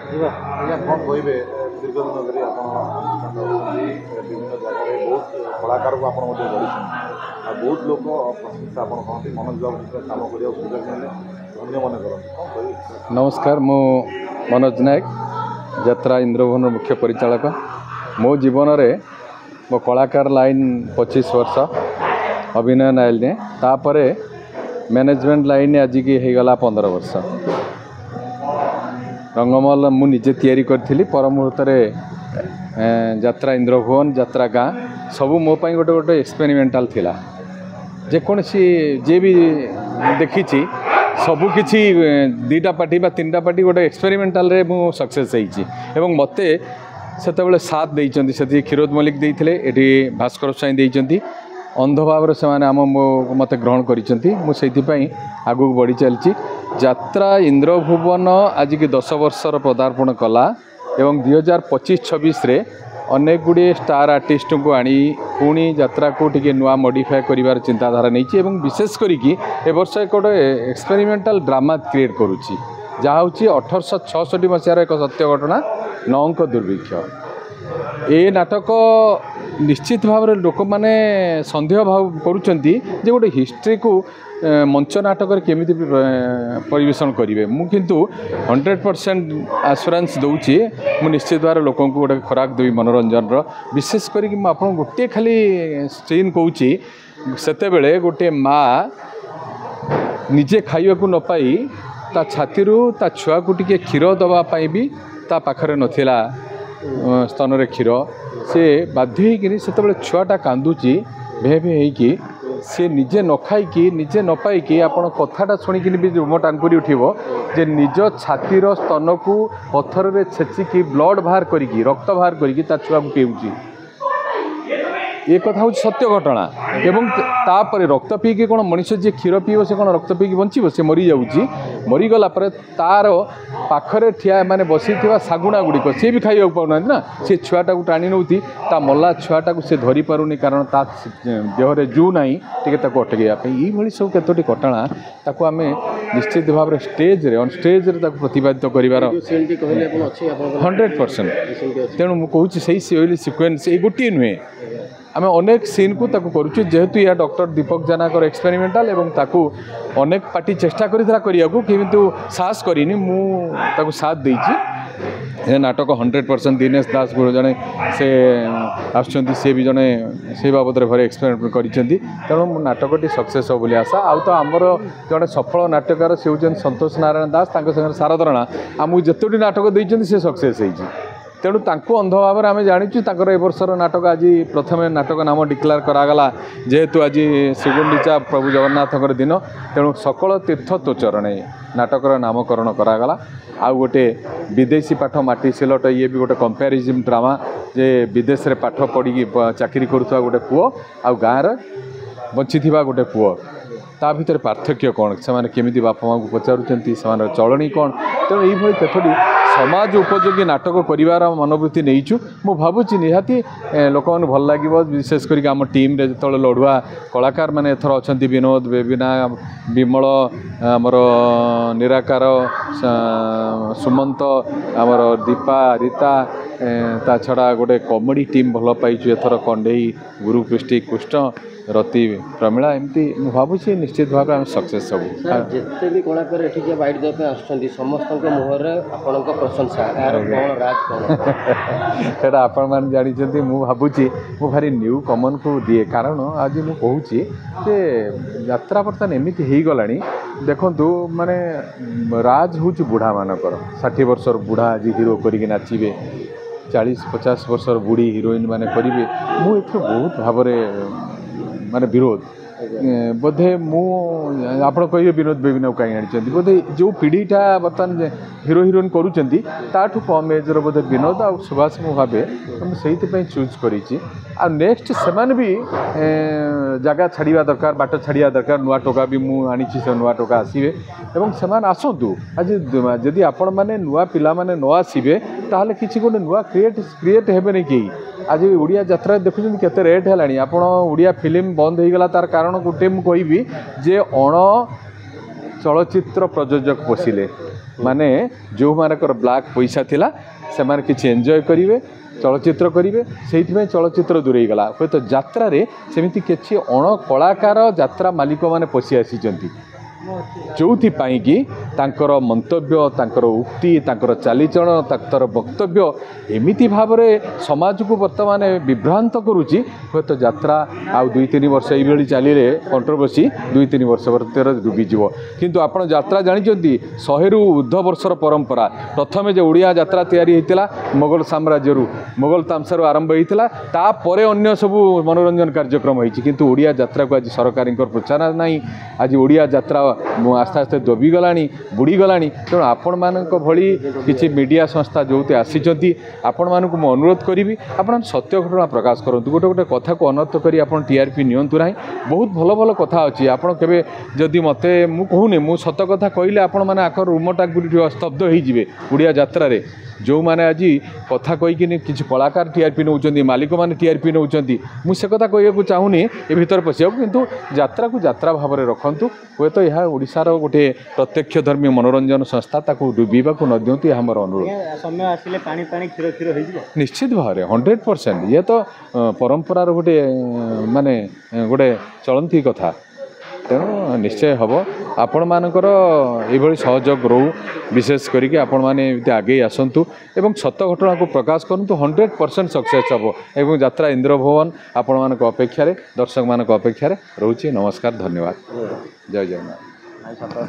ଆଜ୍ଞା କ'ଣ କହିବେ ଦୀର୍ଘ ଦିନ ଧରି ଆପଣ ବିଭିନ୍ନ ଜାଗାରେ ବହୁତ କଳାକାରକୁ ଆପଣ ମଧ୍ୟ ଗଢ଼ିଛନ୍ତି ଆଉ ବହୁତ ଲୋକ ପ୍ରଶଂସା ଆପଣ କହନ୍ତି ମନୋଜ ବାବୁ ସହିତ କାମ କରିବାକୁ ସୁଯୋଗ ମିଳିଲେ ଧନ୍ୟ ମନେ କରନ୍ତି କ'ଣ କହିବେ? नमस्कार मु मनोज नायक यात्रा इंद्रभवन मुख्य परिचालक मो जीवन रे मो कलाकार लाइन 25 वर्ष अभिनय लाइन ने तापरे मैनेजमेंट लाइन आज की हो गला 15 वर्ष रंगमल मु निजे तैयारी करी पर मुहूर्त यात्रा इंद्रभवन यात्रा गाँ सबू मो पाई गोटे गोटे एक्सपेरिमेंटाल थिला जेकोसी जे भी देखी सबु किछि दीटा पार्टी बा तीनटा पार्टी गोटे एक्सपेरिमेंटाल रे मु सक्सेस होइछि एवं मते सेतेबेले साथ देइचंती सेति खिरोद मलिक देइथिले एठी भास्कर साई देइचंती अंध भाव से आम मत ग्रहण करिसंती मु सेति पई आगु बढ़ी चलछि यात्रा इंद्रभुवन आज की 10 वर्षर पदार्पण कला एवं 2025-26 रे अनेक गुड़े स्टार आर्टिस्ट को आनी पुणी यात्रा को टी नुआ मॉडिफाई कर चिंताधारा नहीं एवं विशेष करी ए वर्ष एक एक्सपेरिमेंटाल ड्रामा क्रिएट करुच्ची जहाँ हूँ 1866 मसीहार एक सत्य घटना नौंक दुर्भिक्ष ए नाटक निश्चित भाव लोक मैंने सन्देह भाव करुँचे गोटे हिस्ट्री को मंच नाटक केमी परिवेशन करेंगे मुझे 100% आश्योरेंस दूची मु निश्चित भाव लोक गोटे खुराक देवी मनोरंजन विशेष करी आप गोटे खाली सीन कौची सेते बेले गोटे माँ निजे खाइबा को न पाई ता छाती ता छुआ को टिके क्षीर दवापाई भी ता पाखरे नथिला स्तन रे क्षीर से बाध्य होगी से छुआटा कांदुची भे भे होगी सी निजे न खाई निजे न पाई आपण कथाटा शुणिकी भी रुम टांकुरी उठिबो जे निज छातीर स्तन को पत्थर रे छेचिकी ब्लड बाहर करिकी रक्त बाहर करिकी ता छुआ को पीउची ये कथा हूँ सत्य घटना एवं तापर रक्त पीकी कौन मनीष जी क्षीर पीब से कौन रक्त पीकी बंचब से मरी जाऊँगी मरीगला तार पाखरे ठिया माने बसी शागुणा गुड़िक सी भी खाइबा पाऊना ना से छुआटा को टाणी नौती ता मल्ला छुआटा को सी धरी पारुनी कारण ता देहरे जू ना टे अटकैया ये सब केतोटी घटना ताको आम निश्चित भाव में स्टेज रे ऑन स्टेज रे ताको प्रतिपादित करिवार 100% तेणु मुझे से सिक्वेन्स ये गोटे नुहे आम अनेक सीन को ताकू करुचु जेहेतु या डॉक्टर दीपक जेना एक्सपेरिमेंटाल एवं ताकू अनेक पार्टी चेष्टा करिया किंतु साहस करिनी मु ताकू साथ देइछि नाटक 100% दिनेश दास गुरु जने से आछंती से भी जने से बाबद भरे एक्सपेरिमेंट करिसेंती तेणु नाटकटी सक्सेस हो बोली आशा आउ तो आमर जने सफल नाटककार से होजन संतोष नारायण दास तांको संगे सारधरणा आमु जेतोटी नाटक देइछंती से सक्सेस होइछि तेणु तांको अंध भाव में आम जाचु तर ए वर्षर नाटक आज प्रथम नाटक नाम डिक्लेयर करागला जेहेतु आज श्रीगुंडीचा प्रभु जगन्नाथ दिन तेणु सकल तीर्थ तो चरणे नाटकर नामकरण करागला आउ गोटे विदेशी पाठ माटी सिलट ये भी गोटे कंपेरिजन ड्रामा जे विदेश रे पाठ पढ़ी चाकरी करुवा गोटे पुओ आउ गाँव बची गोटे पुओ ता भीतर पार्थक्य कौन से केमी बापा माँ को पचारुंट से चलनी कौन तेणु ये कतोटी समाज उपयोगी नाटक करार मनोवृत्ति नहींचु मु भावुची निहाती लोक मैंने भल लगे विशेष करके आम टीम रे जो लड़ुआ कलाकार मैंने एथर अच्छा विनोद बेबिना विमल आमर निराकार सुमंत आमर दीपा रीता ता छड़ा गोटे कॉमेडी टीम भल पाइचु एथर कंडेई गुरुपृष्टि कृष्ण रति प्रमिला एमती भावुची निश्चित भाव में सक्सेस सब जिते भी कलाकार ये बाइट देवाई आसुँच समस्त मुहर आपण प्रशंसा यार कौन राज कौन आपण मैंने जानते मुझे भावुची मु भारी न्यू कमन को दिए कारण आज मुझे कहूँ यात्रा बर्तमान एमती हो गला देखु माने राज हूँ बुढ़ा मानकर 60 वर्षर बुढ़ा आज हिरो करी नाचे 40-50 वर्षर बुढ़ी हिरोइन मैंने करेंगे मुझे बहुत भाव माने विरोध बोधे मुझे कहे विनोद बेबिना कहीं आनी बोधे जो पीढ़ीटा बर्तमान हिरो हिरोइन करुँच ताठू कम एज्र बोधे विनोद आ सुभाष मु भावे से चूज करी नेक्स्ट से भी जगह छाड़ा दरकार बाट छाड़ा दरकार नुआ टोका भी मुझे से नुआ टोका आसवे और से आसतु आज जदि आपण मैंने नुआ पिला माने न आसवे ताहले किसी गोटे नुआ क्रिएट हेबे नहीं कहीं आज ओडिया यात्रा देखुं केते रेट है आपड़ ओडिया फिल्म बंद हो गला तार कारण गोटे मुझे कहबी जे अण चलचित्र प्रयोजक पशिले माने जो मानकर ब्लैक पैसा थिला से माने किछि एंजॉय करिवे चलचित्र करेंगे से चलचित्र दूरे गला हे तो यात्रा सेमती किसी अण कलाकार यात्रा मालिक मैंने पशि आसी जो कि तांकर मंतव्य तांकर उक्ति तांकर चालीचलन तांकर वक्तव्य एमिति भाव समाज को बर्तमान विभ्रांत करुच्ची हे तो यात्रा आउ 2-3 वर्ष ये चलिए कंट्रोवर्सी 2-3 वर्ष भर डूबीज किंतु आप यात्रा जानते 100 रु ऊर्ध वर्षर परंपरा प्रथमे जो ओडिया यात्रा तैयारी होता मोगल साम्राज्य मोगल तामसारू आरंभ होता तापर अन्य सबू मनोरंजन कार्यक्रम होती किंतु ओडिया यात्रा को आज सरकार प्रोत्साहन ना आज ओडिया यात्रा आस्ते आस्ते दबिगला बुड़ीगला तेणु आपण मान भली किसी मीडिया संस्था जो आसी आपण मानक मु अनुरोध करी आप सत्य घटना प्रकाश करूँ गोटे गोटे कथा को अनर्थ करी आप टीआरपी नियंतु ना बहुत भल भल कथा अच्छी आपड़ के जदि मत मुझे मु सत कथा कहले आपण मैंने आखर रूमटा स्तब्ध होइजिबे ओडिया यात्रा जो मैंने आज कथा कहीकि किसी कलाकार टीआरपी नौ मालिक मैंने टीआरपी नौ मुझे कथा कहूँ चाहूनी ए भीतर पशिया किंतु यात्रा को यात्रा भाव में रखु हे तो यह ओडिशार गोटे प्रत्यक्षधर्मी मनोरंजन संस्था ताकू डुबा को न दिंतु यह मोर अनुरोध समय आसिले पानी पानी क्षीर क्षीर हो निश्चित भाव में 100% ये तो परंपरार गोटे माने गोटे चलती कथा तेणु निश्चय हम आपण मानकर ये सहयोग रो विशेष करके आपण माने आगे आसतु एवं सत्य घटना को प्रकाश करूँ 100% सक्सेस हम एवं यात्रा इंद्रभवन आपण मान अपेक्षा दर्शक मान अपेक्षा रोचे नमस्कार धन्यवाद जय जगन्नाथ।